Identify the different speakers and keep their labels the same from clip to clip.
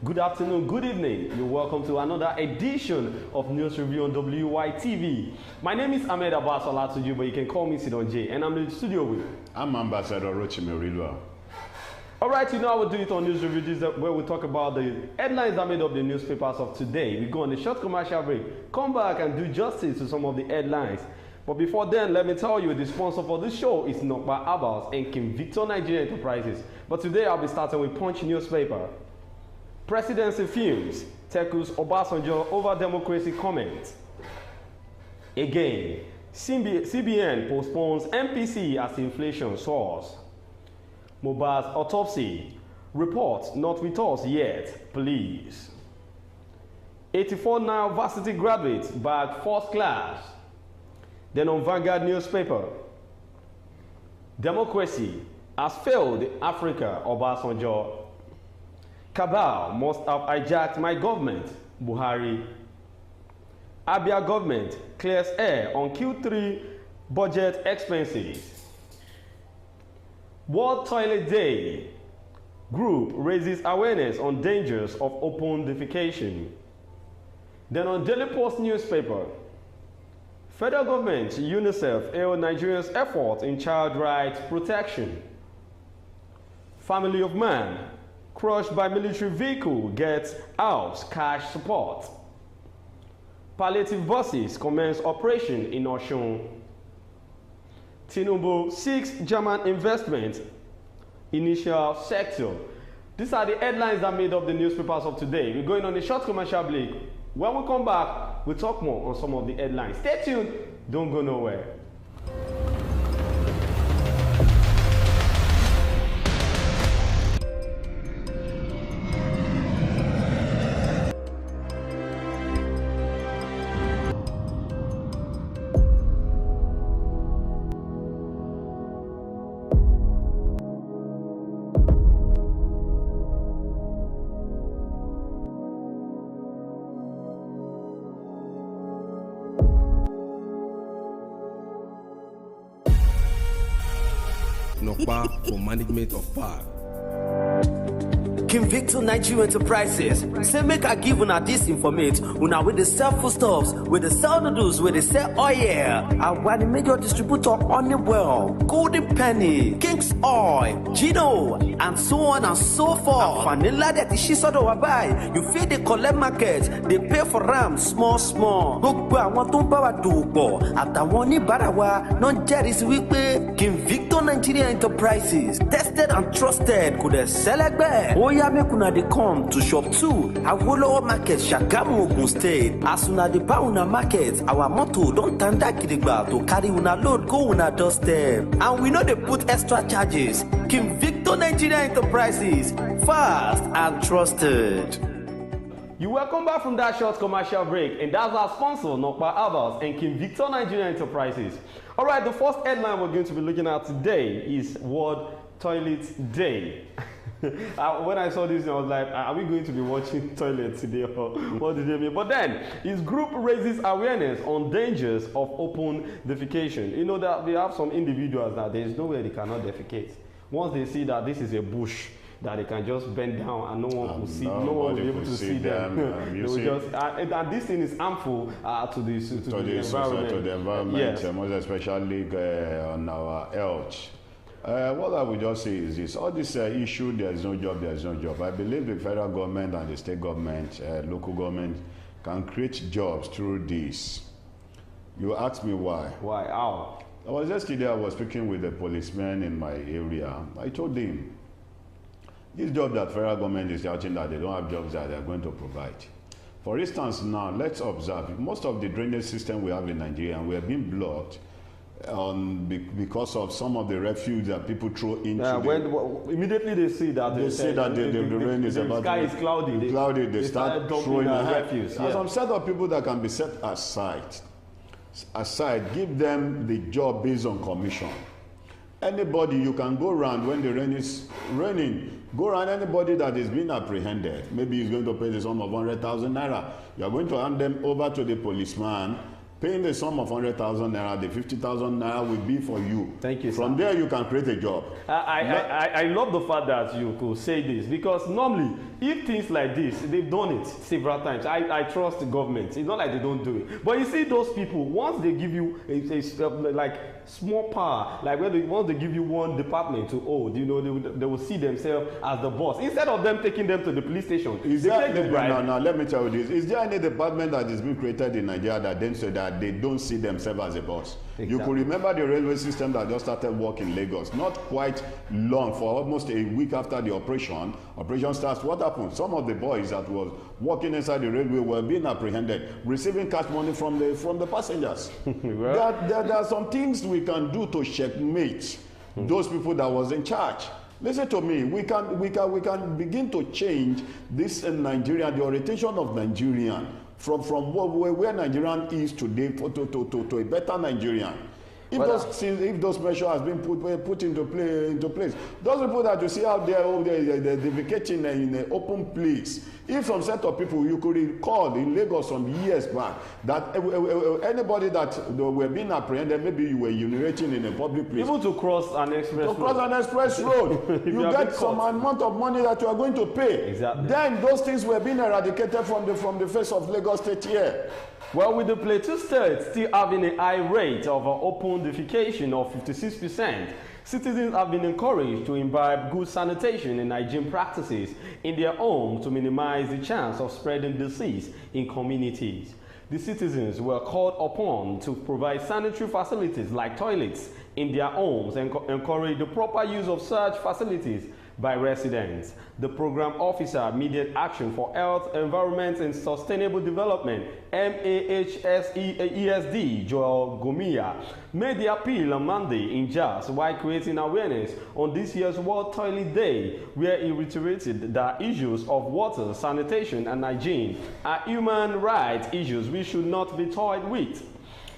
Speaker 1: Good afternoon, good evening. You're welcome to another edition of News Review on WYTV. My name is Ahmed Abbas Olatuju, but you can call me Sidon J, and I'm in the studio with...
Speaker 2: I'm Ambassador Rochimerilwa.
Speaker 1: Alright, you know how we'll do it on News Review, this is where we talk about the headlines that made up the newspapers of today. We go on a short commercial break, come back and do justice to some of the headlines. But before then, let me tell you, the sponsor for this show is Nokba Abbas and King Victor Nigeria Enterprises. But today I'll be starting with Punch newspaper. Presidency fumes, tackles Obasanjo over democracy comment. Again, CBN postpones MPC as inflation soars. Mohbad's autopsy, report not with us yet, please. 84 now varsity graduates back first class. Then on Vanguard newspaper, democracy has failed Africa, Obasanjo. Cabal must have hijacked my government, Buhari. Abia government clears air on Q3 budget expenses. World Toilet Day group raises awareness on dangers of open defecation. Then on Daily Post newspaper, federal government, UNICEF hail Nigeria's effort in child rights protection. Family of man crushed by military vehicle gets house cash support. Palliative buses commence operation in Osun. Tinubu seeks German investment initial sector. These are the headlines that made up the newspapers of today. We're going on a short commercial break. When we come back, we'll talk more on some of the headlines. Stay tuned, don't go nowhere.
Speaker 3: Nokba for management of power.
Speaker 4: King Victor Nigeria Enterprises say make I give una this information. Una with the sell foodstuffs, with the sell noodles, with the sell oil. And one major distributor Honeywell, Golden Penny, King's Oil, Gino, and so on and so forth. And vanilla that she sort of buy. You feel the collect market, they pay for them small. Gbogbo àwọn tó ń bá wa dòwò àtàwọn oníbàárà wa náà jẹ́rìí wípé King Victor Nigeria Enterprises tested and trusted kò dẹ̀ sẹ́lẹ̀gbẹ́. Oya make una dey come to shop 2 Awolowo Market Shagamu Ogun State. As una dey buy una market, our motto don tanda gidigba to carry una load go una doorstep. And we no dey put extra charges. King Victor Nigeria Enterprises, fast and trusted.
Speaker 1: You welcome back from that short commercial break, and that's our sponsor, Nokba Abbas and King Victor Nigeria Enterprises. All right, the first headline we're going to be looking at today is World Toilet Day. When I saw this, I was like, are we going to be watching toilet today, or what did they mean? But then, his group raises awareness on dangers of open defecation. You know that we have some individuals that there is nowhere they cannot defecate. Once they see that this is a bush, that they can just bend down and no one will see, no one will be able to see them. They will just, and this thing is harmful to the environment.
Speaker 2: To the environment,
Speaker 1: yes.
Speaker 2: Most especially on our health. What I would just say is this: all this issue, there is no job. I believe the federal government and the state government, local government, can create jobs through this. You ask me why?
Speaker 1: Why? How?
Speaker 2: I was yesterday. I was speaking with a policeman in my area. I told him, this job that federal government is shouting that they don't have jobs that they are going to provide. For instance, now let's observe most of the drainage system we have in Nigeria, and we have been blocked because of some of the refuse that people throw into.
Speaker 1: Immediately they see that
Speaker 2: the rain is about.
Speaker 1: The sky is cloudy.
Speaker 2: They start throwing
Speaker 1: refuse.
Speaker 2: There's some set of people that can be set aside. Give them the job based on commission. Anybody, you can go around when the rain is raining. Go around anybody that is being apprehended. Maybe he's going to pay the sum of 100,000 naira. You are going to hand them over to the policeman. Paying the sum of 100,000 naira, the 50,000 naira will be for you.
Speaker 1: Thank you, sir.
Speaker 2: From there, you can create a job.
Speaker 1: I love the fact that you could say this, because normally if things like this, they've done it several times. I trust the government. It's not like they don't do it. But you see those people, once they give you like small power, like once they give you one department to hold, you know, they will see themselves as the boss. Instead of them taking them to the police station,
Speaker 2: no, let me tell you this. Is there any department that is being created in Nigeria that then say that they don't see themselves as a boss? Exactly. You could remember the railway system that just started working in Lagos. Not quite long, for almost a week after the operation starts, what happened? Some of the boys that was working inside the railway were being apprehended, receiving cash money from the passengers. Well, there are some things we can do to checkmate those people that was in charge. Listen to me. We can begin to change this in Nigeria, the orientation of Nigerian from where Nigerian is today to a better Nigerian. If those measures has been put into place, those people that you see out there, they're vacating in an open place. If some set of people, you could recall in Lagos some years back that anybody that were being apprehended, maybe you were urinating in a public place.
Speaker 1: Even to cross an express
Speaker 2: road, you get some amount of money that you are going to pay.
Speaker 1: Exactly.
Speaker 2: Then those things were being eradicated from the face of Lagos State here.
Speaker 1: Well, with the Plateau State still having a high rate of open defecation of 56%, citizens have been encouraged to imbibe good sanitation and hygiene practices in their home to minimize the chance of spreading disease in communities. The citizens were called upon to provide sanitary facilities like toilets in their homes and encourage the proper use of such facilities by residents. The Program Officer, Immediate Action for Health, Environment and Sustainable Development, MAHSESD, Joel Gomia, made the appeal on Monday in Jos while creating awareness on this year's World Toilet Day, where he reiterated that issues of water, sanitation and hygiene are human rights issues we should not be toyed with.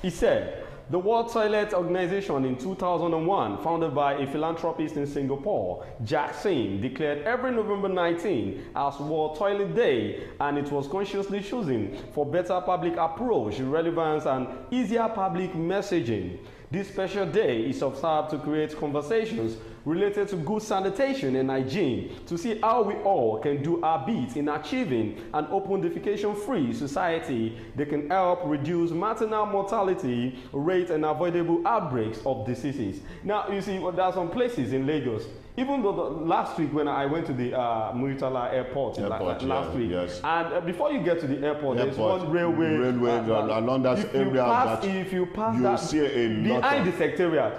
Speaker 1: He said, the World Toilet Organization in 2001, founded by a philanthropist in Singapore, Jack Sim, declared every November 19 as World Toilet Day, and it was consciously chosen for better public approach, relevance, and easier public messaging. This special day is observed to create conversations related to good sanitation and hygiene, to see how we all can do our bit in achieving an open defecation-free society that can help reduce maternal mortality rate and avoidable outbreaks of diseases. Now, you see, there are some places in Lagos, even though last week when I went to the Muritala airport last week,
Speaker 2: yes.
Speaker 1: And before you get to the airport, there's one railway
Speaker 2: along that area.
Speaker 1: If you pass
Speaker 2: you
Speaker 1: that,
Speaker 2: see a
Speaker 1: behind the secretariat,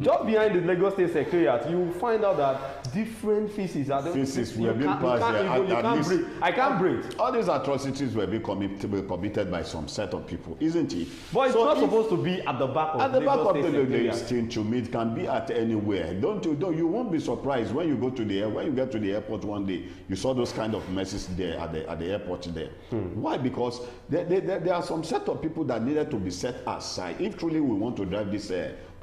Speaker 1: just behind the Lagos State Secretariat, you will find out that different feces are there.
Speaker 2: Feces were being passed there.
Speaker 1: I can't breathe.
Speaker 2: All these atrocities were being committed by some set of people, isn't it?
Speaker 1: But it's not supposed to be at the back of
Speaker 2: the
Speaker 1: Lagos
Speaker 2: back of
Speaker 1: State
Speaker 2: the to me. It can be at anywhere. You won't be surprised when you get to the airport one day, you saw those kind of messes there at the airport there. Why? Because there are some set of people that needed to be set aside if truly we want to drive this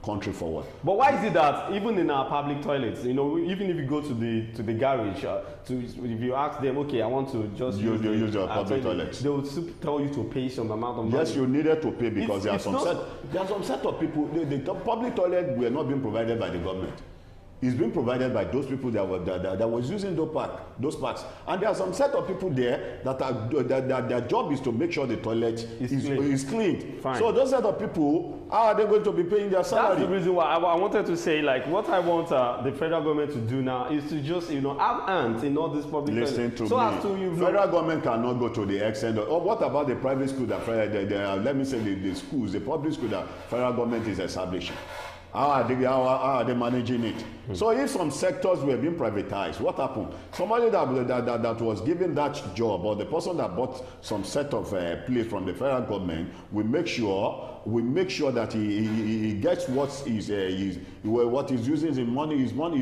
Speaker 2: country forward.
Speaker 1: But why is it that even in our public toilets, you know, even if you go to the garage, if you ask them, okay, I want to just use
Speaker 2: your public toilets,
Speaker 1: they will tell you to pay some amount of money.
Speaker 2: Yes, you needed to pay because there are some set of people. The public toilet were not being provided by the government. It's being provided by those people that was using those parks, and there are some set of people there that their job is to make sure the toilet is cleaned.
Speaker 1: Fine.
Speaker 2: So those set of people, how are they going to be paying their salary?
Speaker 1: That's the reason why I wanted to say, like, what I want the federal government to do now is to just, you know, have hands in all this public.
Speaker 2: Listen to me.
Speaker 1: As to, you know,
Speaker 2: federal government cannot go to the extent of, what about the private school that let me say the schools, the public school that federal government is establishing? How are they managing it? So if some sectors were being privatized, what happened? Somebody that was given that job, or the person that bought some set of place from the federal government, we make sure that he gets what he's using his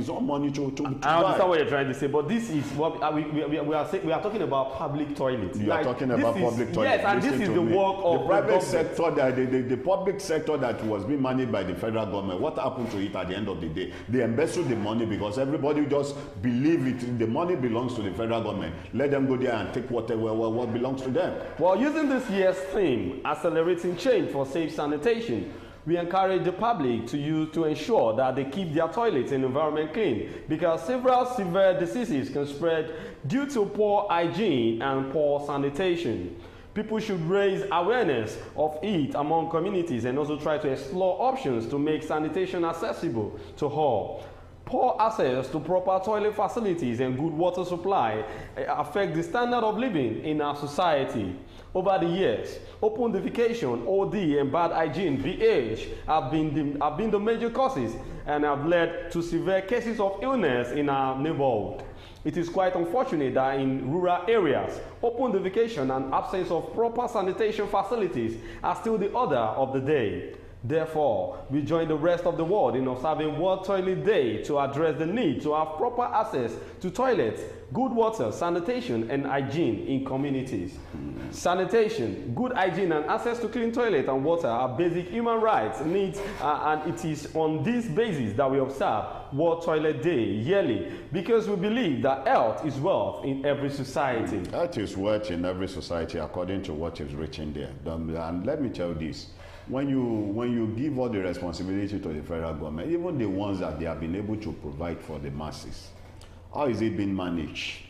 Speaker 2: own money to
Speaker 1: I understand what you're trying to say, but this is what we are talking about public toilets.
Speaker 2: You are talking about public toilets.
Speaker 1: Yes, and this is the work of
Speaker 2: the private sector, the public sector that was being managed by the federal government. What happened to it at the end of the day? They embezzled the money because everybody just believe it. The money belongs to the federal government. Let them go there and take what belongs to them.
Speaker 1: Well, using this year's theme, accelerating change for safe sanitation, We encourage the public to ensure that they keep their toilets and environment clean, because several severe diseases can spread due to poor hygiene and poor sanitation. People should raise awareness of it among communities and also try to explore options to make sanitation accessible to all. Poor access to proper toilet facilities and good water supply affect the standard of living in our society. Over the years, open defecation, OD, and bad hygiene, BH, have been the major causes and have led to severe cases of illness in our neighborhood. It is quite unfortunate that in rural areas, open defecation and absence of proper sanitation facilities are still the order of the day. Therefore, we join the rest of the world in observing World Toilet Day to address the need to have proper access to toilets, good water, sanitation, and hygiene in communities. Sanitation, good hygiene, and access to clean toilet and water are basic human rights needs, and it is on this basis that we observe World Toilet Day yearly, because we believe that health is wealth in every society.
Speaker 2: Health is wealth in every society according to what is written there. And let me tell you this. When you give all the responsibility to the federal government, even the ones that they have been able to provide for the masses, how is it being managed?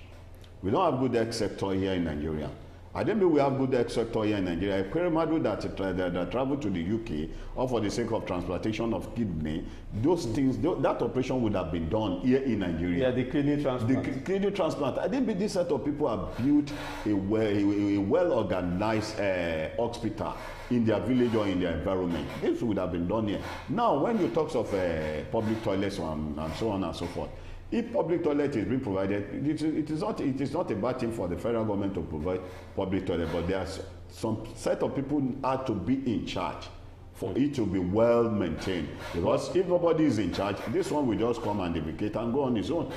Speaker 2: We don't have good health sector here in Nigeria. I don't mean we have good health sector here in Nigeria. A Perimadu that travel to the UK or for the sake of transplantation of kidney, those things, that operation would have been done here in Nigeria.
Speaker 1: Yeah, the kidney transplant. The
Speaker 2: kidney transplant. I think this set of people have built a well-organized hospital in their village or in their environment. This would have been done here. Now, when you talk of public toilets and so on and so forth, if public toilet is being provided, it is not a bad thing for the federal government to provide public toilet, but there's some set of people are to be in charge for it to be well maintained. Because if nobody is in charge, this one will just come and defecate and go on his own.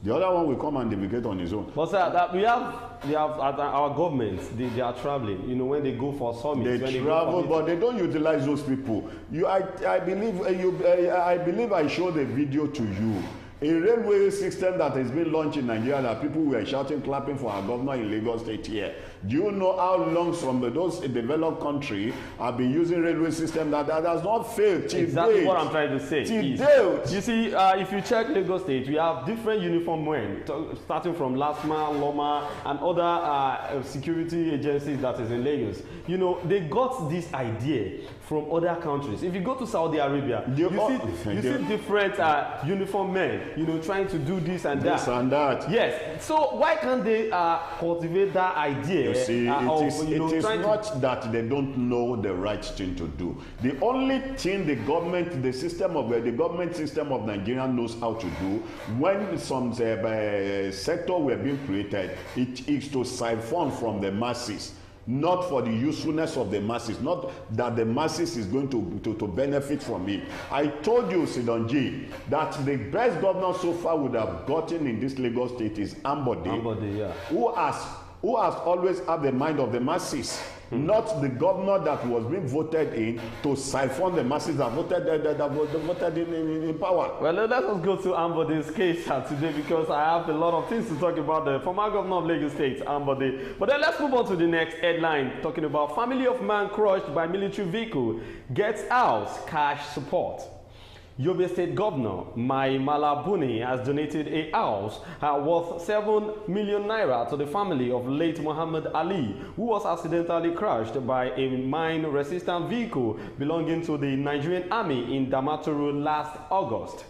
Speaker 2: The other one will come and defecate on his own.
Speaker 1: But sir, we have our governments. They are traveling. You know, when they go for summits,
Speaker 2: they travel, but they don't utilize those people. I believe I showed a video to you. A railway system that has been launched in Nigeria that people were shouting, clapping for our governor in Lagos State here. Do you know how long from those developed countries have been using railway system that has not failed till
Speaker 1: exactly
Speaker 2: date?
Speaker 1: What I'm trying to say.
Speaker 2: You
Speaker 1: see, if you check Lagos State, we have different uniform men, starting from LASMA, LOMA, and other security agencies that is in Lagos. You know, they got this idea from other countries. If you go to Saudi Arabia, you see different uniform men, you know, trying to do this and that.
Speaker 2: This and that.
Speaker 1: Yes. So why can't they cultivate that idea?
Speaker 2: You see, it is not that they don't know the right thing to do. The only thing the government system of Nigeria knows how to do when some sector were being created, it is to siphon from the masses. Not for the usefulness of the masses, not that the masses is going to benefit from it. I told you, Sidonji, that the best governor so far would have gotten in this Lagos State is Ambode,
Speaker 1: yeah.
Speaker 2: who has always had the mind of the masses. Not the governor that was being voted in to siphon the masses that voted in power.
Speaker 1: Well, let us go to Ambode's case today, because I have a lot of things to talk about the former governor of Lagos State, Ambode. But then let's move on to the next headline, talking about family of man crushed by military vehicle gets house cash support. Yobe State Governor Mai Malabuni has donated a house worth 7 million naira to the family of late Muhammad Ali, who was accidentally crushed by a mine-resistant vehicle belonging to the Nigerian Army in Damaturu last August.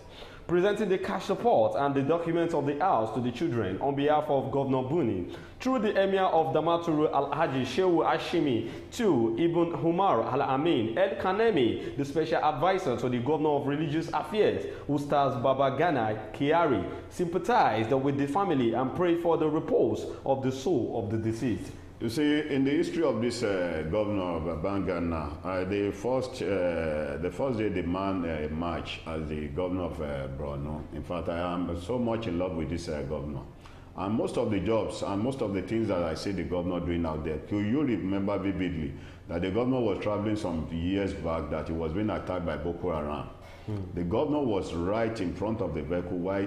Speaker 1: Presenting the cash support and the documents of the house to the children on behalf of Governor Buni, through the Emir of Damaturu Al-Haji Shehu Ashimi to Ibn Humar Al-Amin El Kanemi, the special advisor to the Governor of Religious Affairs, Ustaz Baba Ganai Kiari, sympathized with the family and prayed for the repose of the soul of the deceased.
Speaker 2: You see, in the history of this governor of Bangana, the first day the man emerged as the governor of Borno. In fact, I am so much in love with this governor. And most of the jobs and most of the things that I see the governor doing out there, you remember vividly that the governor was traveling some years back that he was being attacked by Boko Haram. The governor was right in front of the vehicle while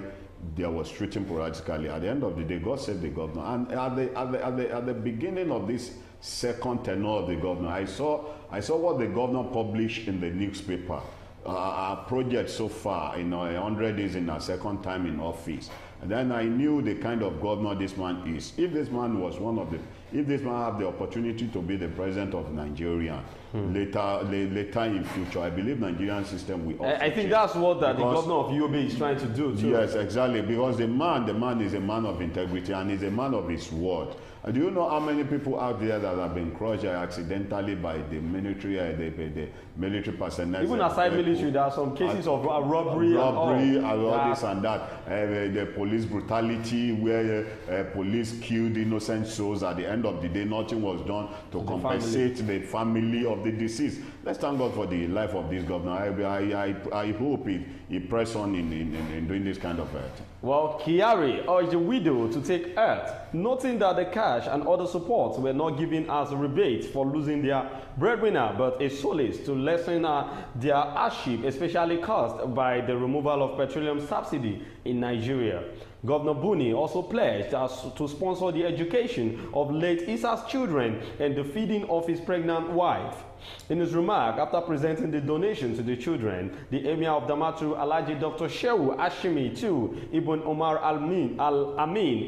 Speaker 2: there was treating politically. At the end of the day, God saved the governor. And at the beginning of this second tenure of the governor, I saw what the governor published in the newspaper. Our project so far, 100 days in our second time in office. And then I knew the kind of governor this man is. If this man had the opportunity to be the president of Nigeria later in future, I believe Nigerian system will also
Speaker 1: I think that's what the governor of Yobe is trying to do too.
Speaker 2: Yes, exactly. Because the man is a man of integrity and is a man of his word. Do you know how many people out there that have been crushed accidentally by the military, the military personnel?
Speaker 1: Even aside military, there are some cases of robbery and all
Speaker 2: this and that. The police brutality, where police killed innocent souls. At the end of the day, nothing was done to compensate the family of the deceased. Let's thank God for the life of this governor. I hope he press on in doing this kind of thing.
Speaker 1: Well, Kyari urged the widow to take earth, noting that the cash and other supports were not given as a rebate for losing their breadwinner, but a solace to lessen their hardship, especially caused by the removal of petroleum subsidy in Nigeria. Governor Buni also pledged to sponsor the education of late Isa's children and the feeding of his pregnant wife. In his remark, after presenting the donation to the children, the Emir of Damaturu, Alhaji Dr. Shehu Ashimi II Ibn Omar Al-Amin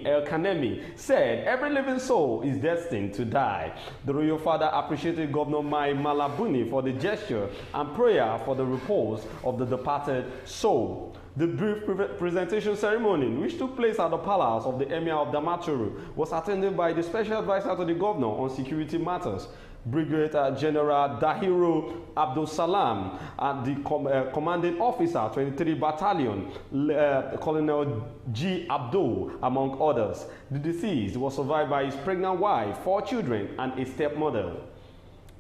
Speaker 1: El-Kanemi, said every living soul is destined to die. The royal father appreciated Governor Mai Malabuni for the gesture and prayer for the repose of the departed soul. The brief presentation ceremony, which took place at the palace of the Emir of Damaturu, was attended by the special advisor to the governor on security matters, Brigadier General Dahiru Abdul Salam, and the commanding officer, 23 Battalion, Colonel G. Abdul, among others. The deceased was survived by his pregnant wife, 4 children, and a stepmother.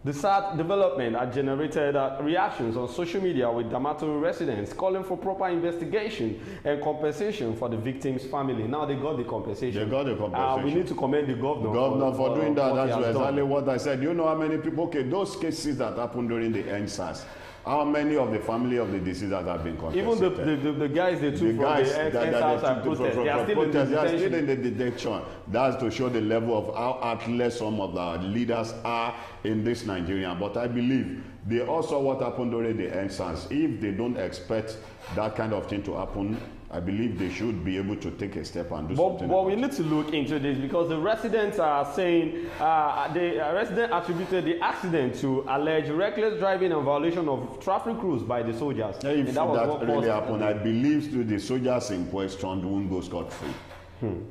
Speaker 1: The sad development had generated reactions on social media, with Damaturu residents calling for proper investigation and compensation for the victim's family. Now they got the compensation.
Speaker 2: They got the compensation.
Speaker 1: We need to commend the governor.
Speaker 2: For doing that. That's exactly what I said. You know how many people, those cases that happened during the NSAS, how many of the family of the deceased that have been compensated?
Speaker 1: Even the guys they took from the NSAS protest, they are still in the
Speaker 2: detention. That's to show the level of how heartless some of the leaders are in this Nigeria. But I believe they also what happened during the NSAS. If they don't expect that kind of thing to happen, I believe they should be able to take a step and do something.
Speaker 1: But we need to look into this, because the residents are saying the resident attributed the accident to alleged reckless driving and violation of traffic rules by the soldiers.
Speaker 2: If that really happened, I believe the soldiers in question won't go scot-free.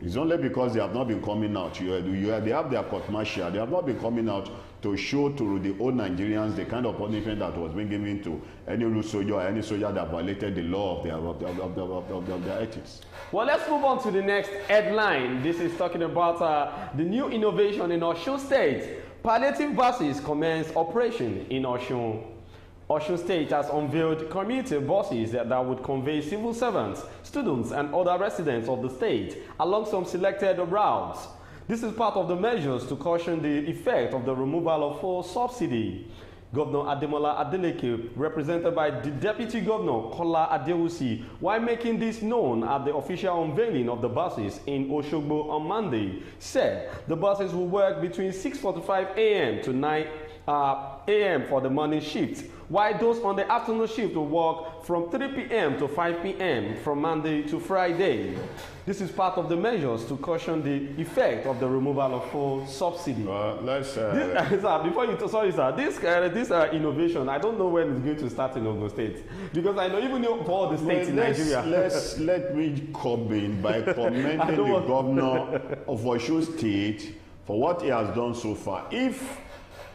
Speaker 2: It's only because they have not been coming out. They have their court martial. They have not been coming out to show to the old Nigerians the kind of punishment that was being given to any road soldier or any soldier that violated the law of their ethics.
Speaker 1: Well, let's move on to the next headline. This is talking about the new innovation in Osun State. Palliative buses commence operation in Osun. Osun State has unveiled community buses that would convey civil servants, students, and other residents of the state along some selected routes. This is part of the measures to cushion the effect of the removal of fuel subsidy. Governor Ademola Adeleke, represented by the Deputy Governor Kola Adewusi, while making this known at the official unveiling of the buses in Osogbo on Monday, said the buses will work between 6:45 a.m. to 9 a.m. for the morning shift, while those on the afternoon shift will work from 3 p.m. to 5 p.m. from Monday to Friday. This is part of the measures to cushion the effect of the removal of fuel subsidy.
Speaker 2: Let's
Speaker 1: this innovation, I don't know when it's going to start in Ogun State, because I know even for all the states in Nigeria.
Speaker 2: Let me come in by commending the governor of Osun State for what he has done so far. If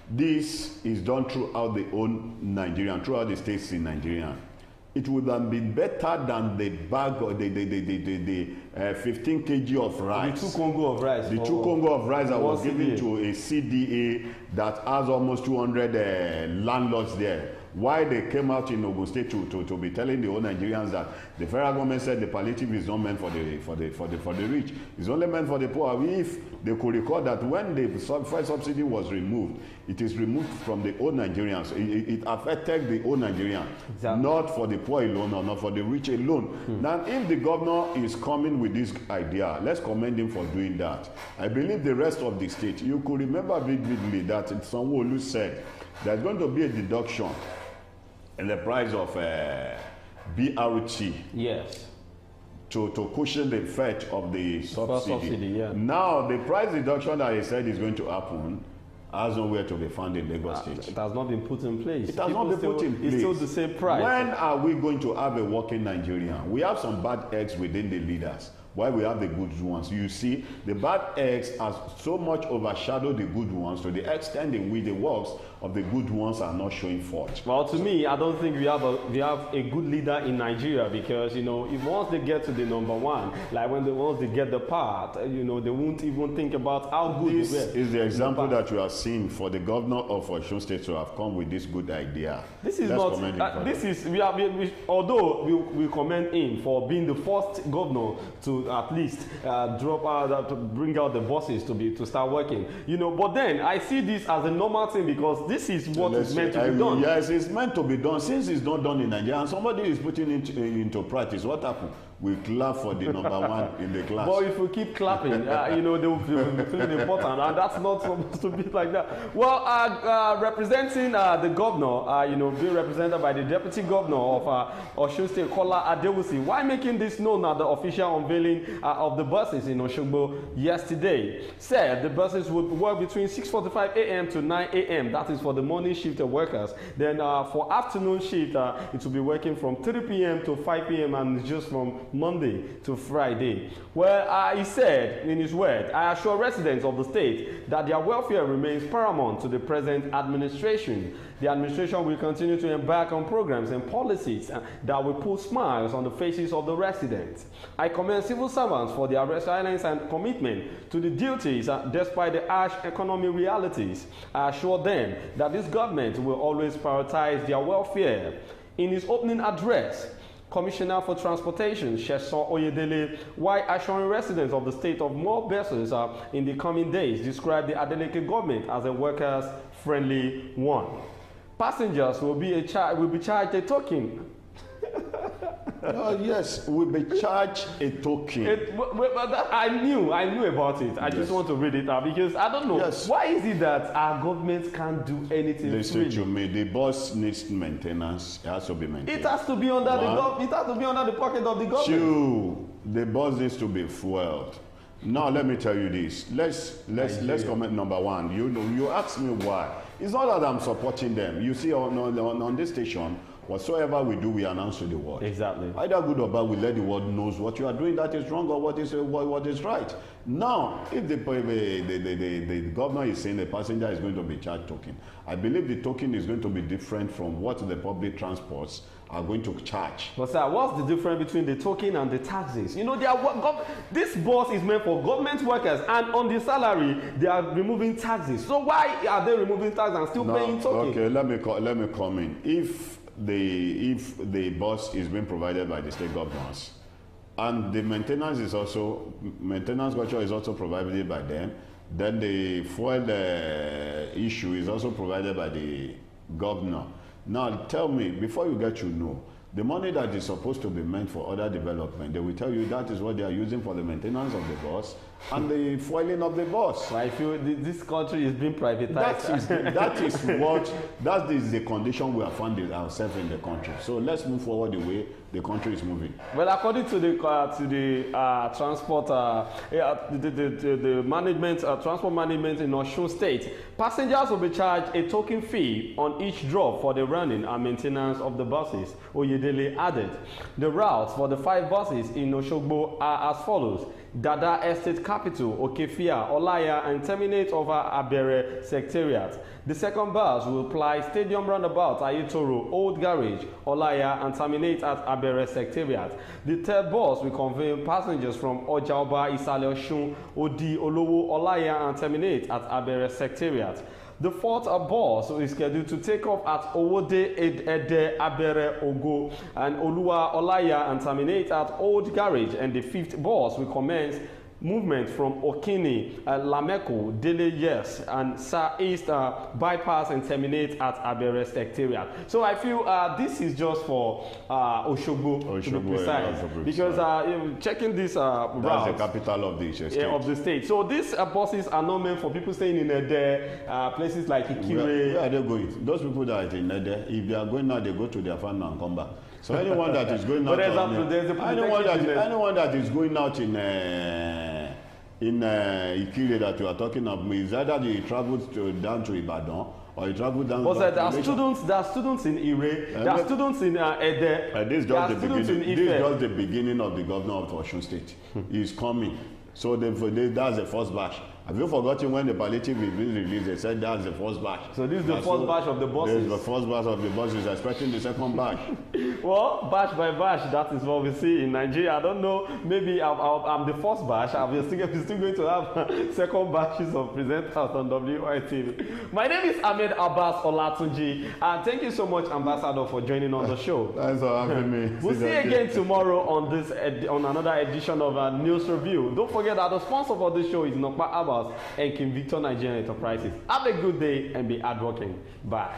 Speaker 2: this is done throughout the whole Nigeria, throughout the states in Nigeria, it would have been better than the bag or the 15 kg of rice.
Speaker 1: The 2 Congo of rice.
Speaker 2: The 2 Congo of rice that was given to a CDA that has almost 200 landlords there. why they came out in Ogun State to be telling the whole Nigerians that the federal government said the palliative is not meant for the rich. It's only meant for the poor. If they could recall that when the first subsidy was removed, it is removed from the old Nigerians. It affected the old Nigerian, exactly. Not for the poor alone or not for the rich alone. Now, if the governor is coming with this idea, let's commend him for doing that. I believe the rest of the state, you could remember vividly that Sanwo-Olu said there's going to be a deduction in the price of BRT.
Speaker 1: Yes.
Speaker 2: To cushion the effect of the subsidy.
Speaker 1: Yeah.
Speaker 2: Now, the price reduction that he said is going to happen has nowhere to be found in Lagos State.
Speaker 1: It has not been put in place.
Speaker 2: It has not been put in place.
Speaker 1: It's still the same price.
Speaker 2: When are we going to have a working Nigerian? We have some bad eggs within the leaders, while we have the good ones. You see, the bad eggs have so much overshadowed the good ones to the extent in which the works of the good ones are not showing forth.
Speaker 1: Well, to me, I don't think we have a good leader in Nigeria, because if once they get to the number one, like once they get the power, they won't even think about how good
Speaker 2: this
Speaker 1: they were.
Speaker 2: Is the example that you are seeing for the governor of Osun State to have come with this good idea.
Speaker 1: This is although we commend him for being the first governor to at least to bring out the buses to start working. But then I see this as a normal thing, because this is what is meant to be done.
Speaker 2: Yes, it's meant to be done. Since it's not done in Nigeria and somebody is putting it into practice, what happened? We clap for the number one in the class.
Speaker 1: But if we keep clapping, they will be feeling important, and that's not supposed to be like that. Well, representing the governor, being represented by the deputy governor of Osun State, Kola Adewusi, why making this known at the official unveiling of the buses in Osogbo yesterday, said the buses would work between 6:45 a.m. to 9 a.m. That is for the morning shift workers. Then for afternoon shift, it will be working from 3 p.m. to 5 p.m. and it's just from Monday to Friday. Well, he said in his word, I assure residents of the state that their welfare remains paramount to the present administration. The administration will continue to embark on programs and policies that will put smiles on the faces of the residents. I commend civil servants for their resilience and commitment to the duties despite the harsh economic realities. I assure them that this government will always prioritize their welfare. In his opening address, Commissioner for Transportation, Sheson Oyedele, while assuring residents of the state of more buses in the coming days, described the Adeleke government as a workers-friendly one. Passengers will be charged a token.
Speaker 2: Yes, will be charged a token.
Speaker 1: I knew about it. I just want to read it out, because I don't know.
Speaker 2: Yes.
Speaker 1: Why is it that our government can't do anything?
Speaker 2: Listen to me. The bus needs maintenance. It has to be maintained.
Speaker 1: It has to be under it has to be under the pocket of the government.
Speaker 2: Two, the bus needs to be fueled. Now let me tell you this. Let's comment number one. You asked me why. It's not that I'm supporting them. You see, on this station, whatsoever we do, we announce to the world.
Speaker 1: Exactly.
Speaker 2: Either good or bad, we let the world knows what you are doing that is wrong or what is right. Now, if the governor is saying the passenger is going to be charged token, I believe the token is going to be different from what the public transports are going to charge.
Speaker 1: But sir, what's the difference between the token and the taxes? This bus is meant for government workers, and on the salary they are removing taxes. So why are they removing taxes and still paying token?
Speaker 2: Okay, let me come in. If the bus is being provided by the state governors, and the maintenance culture is also provided by them, then the fuel issue is also provided by the governor. Now tell me, before you get to know, the money that is supposed to be meant for other development, they will tell you that is what they are using for the maintenance of the bus and the fueling of the bus.
Speaker 1: I feel this country is being privatized.
Speaker 2: That is the condition we have found ourselves in the country. So let's move forward the way the country is moving.
Speaker 1: Well, according to the transport, the management, transport management in Osun State, passengers will be charged a token fee on each drop for the running and maintenance of the buses. Oyedele added, the routes for the 5 buses in Osogbo are as follows: Dada Estate Capital, Okefia, Olaya, and terminate over Abere Secretariat. The second bus will ply Stadium Roundabout, Ayetoro, Old Garage, Olaya, and terminate at Abere Secretariat. The third bus will convey passengers from Ojaoba, Isale Osun, Odi, Olowo, Olaya, and terminate at Abere Secretariat. The fourth bus is scheduled to take off at Owode Ede Abere Ogo and Oluwa Olaya and terminate at Old Garage, and the fifth bus will commence movement from Okini, Lameko, Dele Yes, and Southeast bypass and terminate at Abere Secretariat. So I feel this is just for Oshogbo to be precise, because checking this route,
Speaker 2: that's the capital of the state.
Speaker 1: Of the state. So these buses are not meant for people staying in Ede, places like Ikire.
Speaker 2: Where are they going? Those people that are in Ede, if they are going now, they go to their farm and come back. So anyone that is going out, anyone that is going out in Ikire that you are talking of, is either they travel down to Ibadan or you travel down.
Speaker 1: But there are students in Ire, there are students in Ede.
Speaker 2: This is just the beginning of the governor of Osun State. He is coming. So that's the first batch. Have you forgotten when the palliative is being released? They said that's the first batch.
Speaker 1: So this is the first batch of the buses?
Speaker 2: This is the first batch of the buses, expecting the second batch.
Speaker 1: Well, batch by batch, that is what we see in Nigeria. I don't know, maybe I'm the first batch. I'm still going to have second batches of presenters on WITV. My name is Ahmed Abbas Olatunji, and thank you so much, Ambassador, for joining on the show.
Speaker 2: Thanks for having me.
Speaker 1: We'll see you again tomorrow on another edition of News Review. Don't forget that the sponsor for this show is Nokpa Abbas and King Victor Nigerian Enterprises. Have a good day and be hardworking. Bye.